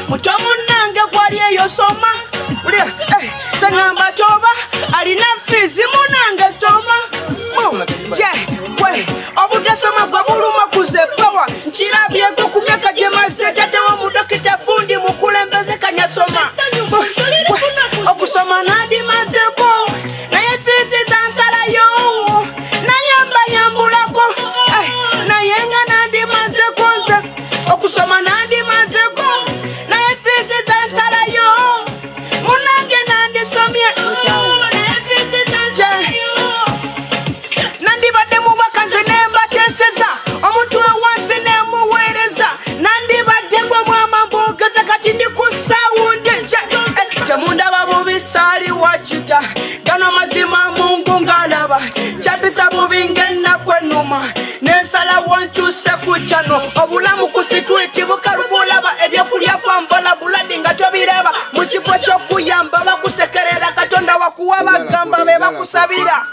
muto munnange gwali eyo soma sengamba toba alina fizi munange soma je kwe obutasoma gwe buluma kuzepawa nkirabyeko ku myaka gye mazze tatewo mudokita fundi mukulembeze kanyasoma okusoma nandi mazeko naye fizi zansalayo nayambanyambulako naye nga nandi mazeko nze okusoma nandi mazeko naye fizi zansalayo munange nandi somye nandi badde mubaka nze nembateseza omuntu wewansi nemuweereza nandi badde gwe mwama mbogeza kati ndi ku sawundi nje temundaba bubi saali wakita gano mazima mungu ngalaba kyabisa bubi ngenaku enuma nensalawo nkyuse ku kyano obulamu ku sitwiti bukalubulaba ebyokulya kwambala buladi nga tobiraba mu kifo ky'okuyamba bakusekerera katonda wakuwa bagamba be bakusabira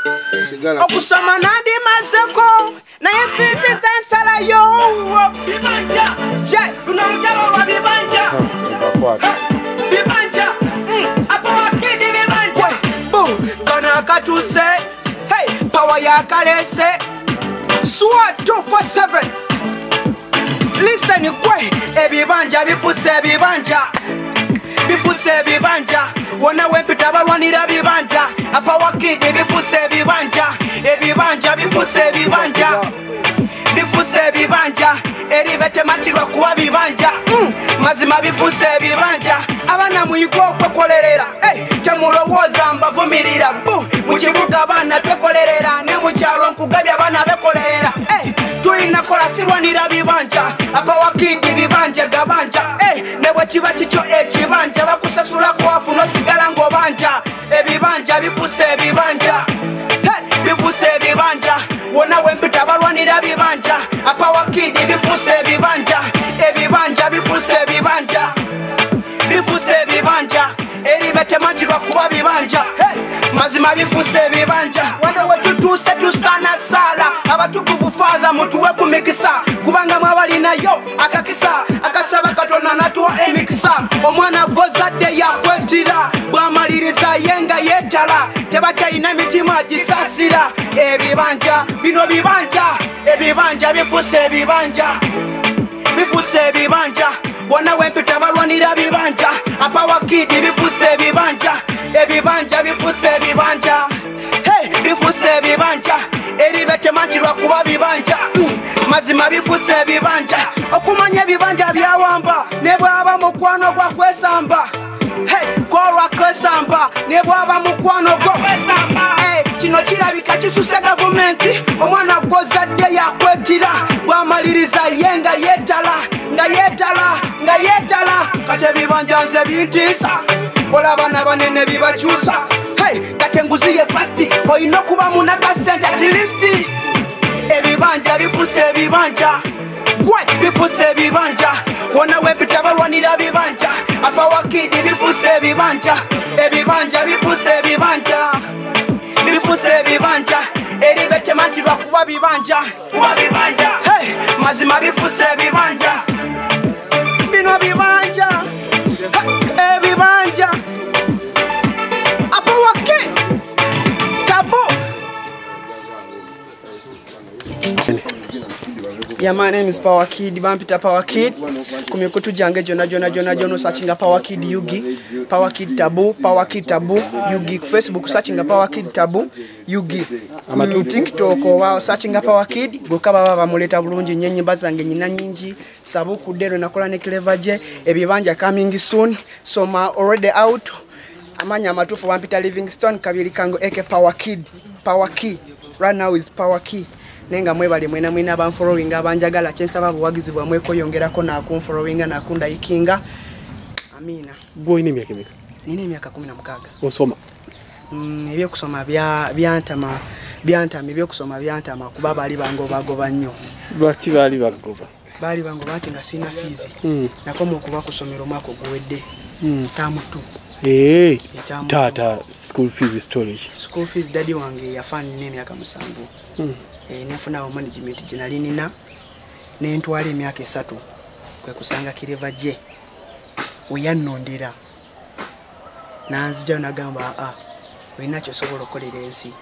okusoma nandi mazeko naye fizi zansalayo bibanja je luno lutalo lwa bibanja bibanja apawakidi bibanja kana akatuse pawa yakalese SWAT 247 listen kwe ebibanja bifuse ebibanja wona wempita balwanira bibanja apawakidi bifuse ebibanja bifuse ebibanja eribetematirwa kuwa bibanja mazima bifuse ebibanja abana muyigo okwekolerera temulowooza mbavumirira mu kibuga abana twekolerera ne mu kyalo nkugabya abana bekolerera tulina kola sirwanira bibanja apawakidi bibanja gabanja ne bwe kiba kikyo ekibanja bakusasula kwafu nosigala ng'obanja ebibanja bifuse ebibanja wona wempita balwanira bibanja apawakidi bifuse ebibanja bifuse ebibanja eribetematirwa kuba bibanja mazima bifuse ebibanja wano wetutuuse tusana sala abatukuvu fatha mutuwe ku mikisa kubanga mwabalinayo akakisa akasaba katonda natuwa emikisa omwana gozadde yakwetira bwamaliriza yenga yetala tebakyayina emitima gisasira ebibanja bino ebibanja bifuse ebibanja wona wempita balwanira bibanja apawakidi bifuse ebibanja bifuse ebibanja eribetematirwa kuba bibanja mazima bifuse ebibanja okumanya ebibanja byawamba ne bwaba mukwano gwa kwesamba kolwa kwesamba ne bwaba mukwano gwo kino kirabika kisuse gavumenti omwana gwozadde yakwetira bwamaliriza yenga yetala kati ebibanja nze bintiisa kola abaana banene bibakyusa kati enguzi ye fasti olina okuba munakasente atilisti ebibanja bifuse ebibanja bifuse ebibanja wona wempita balwanira bibanja apawakidi bifuse ebibanja bifuse ebibanja eribetematirwa kuba bibanja mazima bifuse ebibanja bino bibanja ebibanja apawaki tabu. Yeah, my name is Power Kid, Bampita Power Kid. Kumikutu jange jona searching Power Kid Yugi, Power Kid Tabu, Yugi. Facebook searching Power Kid Tabu, Yugi. Ku TikTok wao searching Power Kid, bukaba baba muleta bulungi nyenyimba zange nyina nyingi, sabu kudero nakola ne clever je, ebibanja coming soon. So ma already out. Amanya matufu Bampita Livingstone kabiri kango eke Power Kid. Right now is Power Kid. Nenga mwebali mwena banfollowing abanjagala kyensaba buwagizi bwa mweko yongerako na kunfollowinga na kunda ikinga. Amina. Boy ni myaka meka? Nine myaka 16. Osoma? Ebyo kusoma byantama ebyo kusoma byantama kuba bali bagoba nnyo. Lwaki bali bagoba? Bali bagoba ati nga sina fees. Nakoma okuba kusomero mako guwedde. Tamutu. Tata school fees storage. School fees daddy wange yafani ne myaka 7. Nefuna management jinali nina nentwala emyaka 3 kwe kusanga kireva je weyannondera nanzija nagamba olina kyosobola okukolera ensi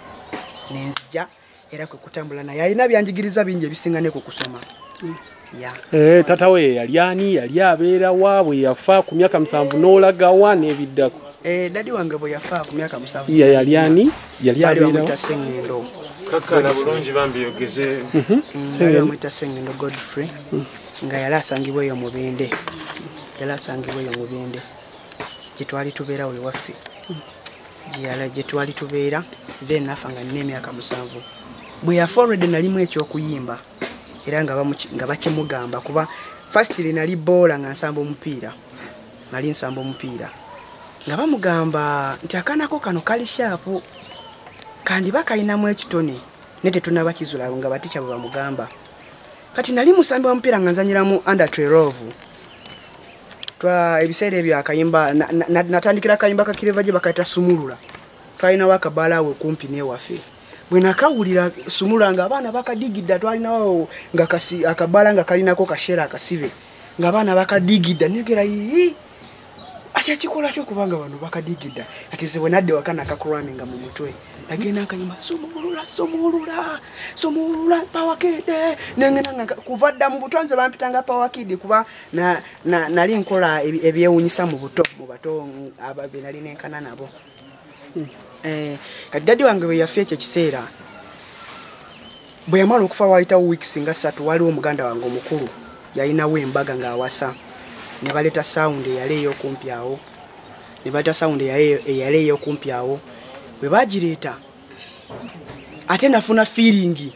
nenzija era kwe kutambula naye alina byanjigiriza bingi ebisinga ne ku kusoma. Tata we yali ani yali abeera wa bwe yafa ku myaka 7 n'olagawa n'ebiddako? Dadi wange bwe yafa ku myaka 7 yali ani yali abeera wa Sengendo kakana bulungi bambi yogeze mwita Sengendo Godfrey nga yali asangibwa eyo mu Bende gye twali tubeera we waffe gye twali tubeera then nafa nga nina emyaka 7 bwe yafa already nalimu ekyokuyimba era nga bakimugamba kuba firstly nali boola nga nsamba omupiira nga bamugamba nti akanako kano kali sharp kandi bakayinamu ekitone ne tetunaba kizula nga baticha bwe bamugamba kati nali musambi wa mupiira nga nzanyiramu under 12 twa ebiseera ebyo akayimba natandikira akayimba kakireva gye bakayita Sumulula twalina wakabalawe kumpi n'ewaffe bwe nakawulira Sumulula nga abaana bakadigidda twalinawo nga akabala nga kalinako kashera akasibe nga abaana bakadigidda nigera akikikola kyo kubanga bano bakadigidda ati ze wenadde wakana akakurwaminga mu mutwe agenda akayimba Sumulula pawakide nengena nga kuvadda mu butwanze bampitanga pawakide kuba nali nkola ebyewunyisa mu bato ababe nali nenkana nabo. Kati dadi wange bwe yafa ekyo kiseera bwe yamala okufa wayitawo weeks nga 3 waliwo omuganda wange omukulu yalinawo embaga ng'awasa ne baleeta sound eyaleeyo okumpi awo bwe bagireeta ate nafuna feeling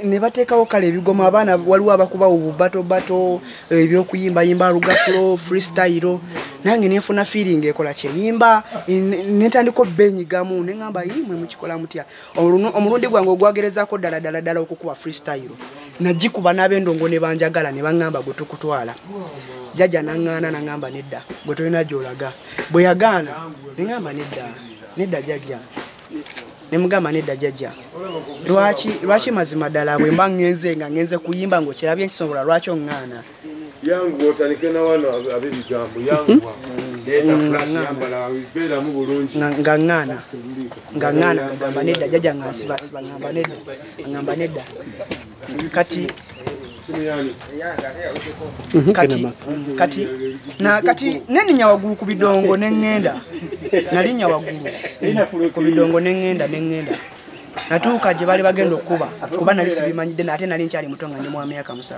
ne bateekawo kale ebigoma abaana waliwo abakuba obubato ebyokuyimba lugafulo freestyle nange nenfuna feeling ekola kyeyimba netandiko benyigamu neŋŋamba mwe mukikola mutya omulundi gwange ogwagerezaako ddala okukuba freestyle nagikuba n'ab'endongo ne banjagala ne baŋŋamba gwe tukutwala jjajja naŋŋamba nedda gwe tolina gy'olaga bwe yagaana neŋŋamba nedda jjajja nemugamba nedda jjajja lwaki mazima ddala bwe mba ngenze kuyimba ng'okirabye nkisobola lwaki oŋŋaana yangu otandike na wano abebigambo yangu leta flash yambala wibera mu bulungi ngangana ngamba nedda jjajja ngasiba ngamba nedda kati neninya waggulu ku bidongo neŋŋenda nalinya waggulu ku bidongo neŋŋenda natuuka gye bali bagenda okuba kuba nali sibimanyidde ate nali nkyali muto nga ndi mu myaka 7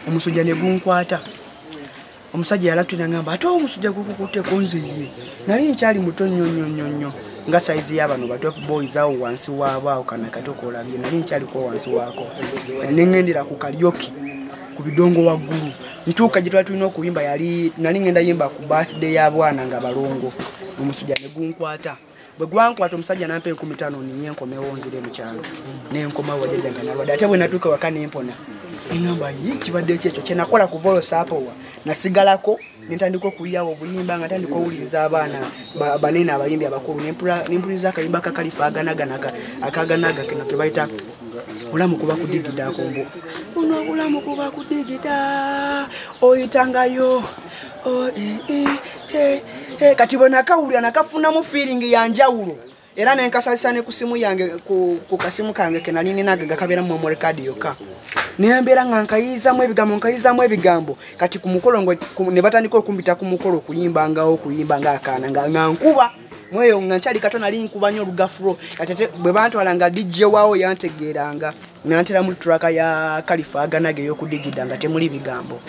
omusujja ne gunkwata omusajja yalatuna ngamba ate omusujja gukukutte konziye nali nkyali muto nnyo nga size y'abano ba top boys awo wansi waabaawo kana katokolabye nali nkyaliko wansi waako neŋŋendera ku kalyoki ku bidongo waggulu ntuuka gye twali tulina okuyimba nali ŋŋenda yimba ku birthday y'abwana nga balongo omusujja ne gunkwata bwe gwankwata omusajja nampa 15 ninye enkomewo nzire mu kyalo nenkomawo wajjajja nga nalwadde ate bwe natuuka waka nempona neŋŋamba kibadde ekyo kye nakola ku voice apowa nasigalako nentandika okuyiyawo obuyimba nga ntandika owuliriza abaana banene abayimbi abakulu nempuliriza akayimba akaganaga kino ke bayita bulamu kuba kudigida akombo uno bulamu kuba kudigida oyitangayo kati bwe nakawulira nakafunamu feeling yanjawulo era nenkasalisa ne ku simu yange ku kasimu kange kenali ninaga gakabeera mu memory card yokka nembeera nga nkayizamu ebigambo kati ku mukolo ne batandika okumpita ku mukolo kuyimba nga akaana nga nkuba mweyo nga nkyali kato nali nkuba nnyo olugafulo kati bwe bantwala nga DJ waawo yantegeeranga nantera mu traka ya Khalifa aganage y'okudigida nga temuli bigambo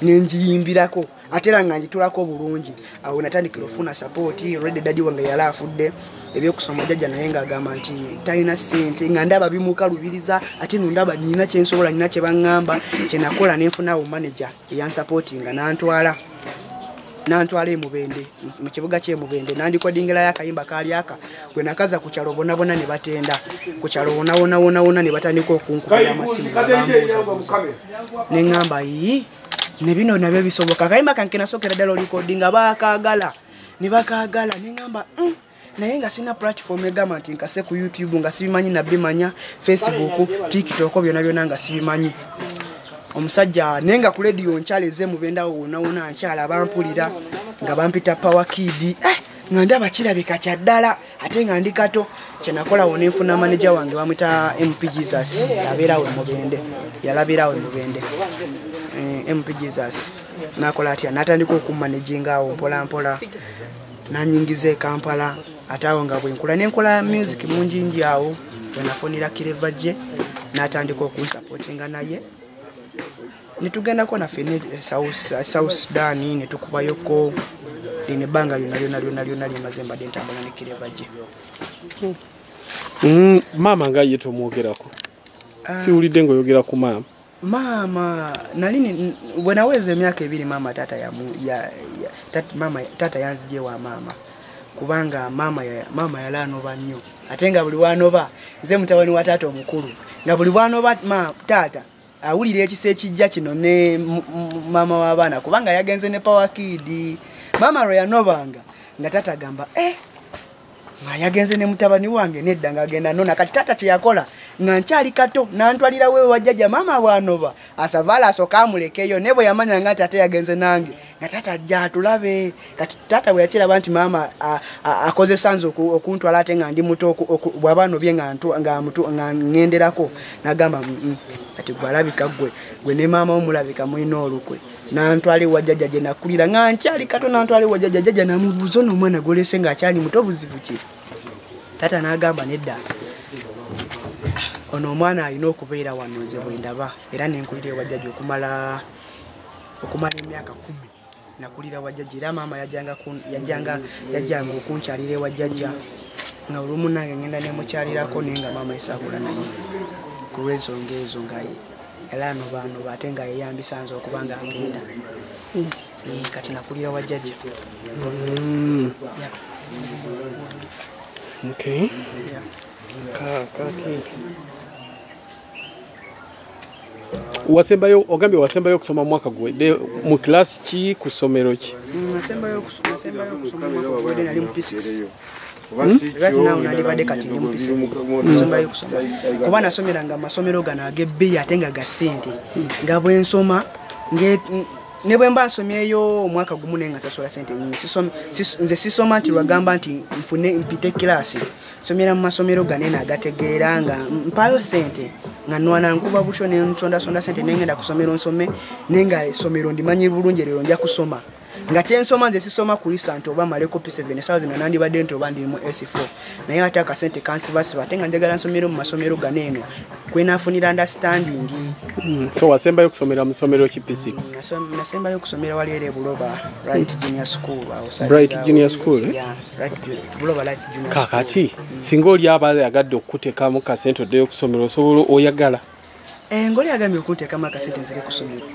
nenjiyimbirako ate era nga njitulako bulungi awo natandikira ofuna support already dadi wange yali afudde ebyokusoma jjajja naye ng'agamba nti talina ssente nga ndaba bimukalubiriza ate nondaba nina kyensobola nina kye baŋŋamba kye nakola nenfunawo manager eyansupportinga nantwala Mubende mu kibuga kye Mubende nandikodingirayo akayimba kaali aka gwe nakaza ku kyalo bonna ne batenda ku kyalo wona ne batandika okunkubira amasimu bambuuza neŋŋamba ne bino nabyo bisoboka akayimba kange nasokera ddala olikodinga bakagala neŋŋamba naye nga sina platform egamba nti nkase ku YouTube nga sibimanyi nabimanya Facebook TikTok byonna nga sibimanyi omusajja nenga ku radio nkyaleze mubenda wona nkyala bampulira nga bampita Power Kid nga ndaba kirabika kyaddala ate nga ndi kato kyenakola wona enfuna manager wange bamwita MP Jesus yalabirawo mubende MP Jesus nakola atya natandika okumanaging awo mpola nanyingize Kampala atawo nga bwenkula nenkola music mungi awo wenafunira Kireva je natandika okunsapotinga naye nitugenda ko na fene South Sudan netukubayoko ine banga lyona limazemba dentambula ne Kireva je mama nga yeto mwogerako siwulidde ngoyogera ku mama nalini bwenaweza emyaka 2 mama tata yanzije wa mama kubanga mama yalanoba nnyo ate nga buli wanoba nze mutabani wa tata omukulu nga buli wanoba tata awulira ekise ekijja kino ne mama w'abaana kubanga yagenze ne Power Kid mama ro yanobanga nga tata gamba yagenze ne mutabani wange nedda nga agenda nona kati tata kyeyakola nga nkyali kato nantwalira wewe wajjaja mama bwanoba asavala asoka amulekeyo ne bwe yamanya nga tata yagenze nange nga tata ajja tulabe kati tata bwe yakira banti mama akoze sanzo okuntwala ate nga ndi muto bwabano bye nga ngenderako nagamba ati gwalabika gwe ne mama omulabika mwino olukwe nantwali wajjaja je nakulira nga nkyali kato nantwali wajjaja jaja namubuzo no mwana golese nga akyali muto buzibu ki tata nagamba nedda ono omwana alina okubeera wano nze bwendaba era nenkulire wajjaja okumala emyaka 10 nakulira wajjaja era mama yajjanga okunkyalira wajjaja nga olumu nange ngenda nemukyalirako nenga mama esakula naye ku lw'ensonga ezo nga era bano bate nga yeyambisa nze okuba nga agenda kati nakulira wajjaja okay wasembayo ogambye wasembayo kusoma mwaka gwe mu class ki ku somero ki nasembayo kusoma mwaka gwe nali mu P6 right now nalibadde kati ndi mu P6 nasembayo kusoma kuba nasomeranga amasomero gano agebbeeyi ate nga ga ssente nga bwe nsoma ne bwe mba nsomyeyo omwaka gumu nenga sasula ssente nyingi nze sisoma nti lwagamba nti nfune mpite kilasi somera mu masomero gane nagategeera nga mpayo ssente nga nwana nkuba busho ne nsonda ssente nengenda kusomero nsome nenga esomero ndimanyi bulungi lero nja kusoma nga kyensoma nze sisoma ku lisanti oba maleko P7000 nandi badde nto bandi mu S4 naye ate akasente kansibasiba ate nga njagala nsomero mu masomero gane eno kwenafunira understanding so wasembayo kusomera mu somero ki P6 nasembayo kusomera wali ere Buloba Right Junior School Bright Junior School yeah Right Buloba Right Junior School kakati singa oli abaale yagadde okutekamu kasente oddeyo kusomero osobola oyagala ngoli agambye okuntekamu akasente nzire kusomero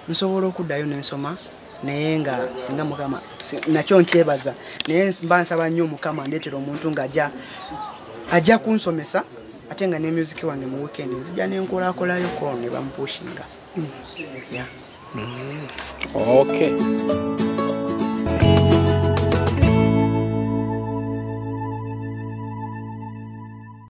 nsobola okuddayo n'ensoma naye nga singa mukama nakyo nkyebaza naye mba nsaba nnyo mukama ndeetera omuntu nga ajja kunsomesa ate nga ne music wange mu weekend nzija nenkolakolayo ko ne bampushinga yeah okay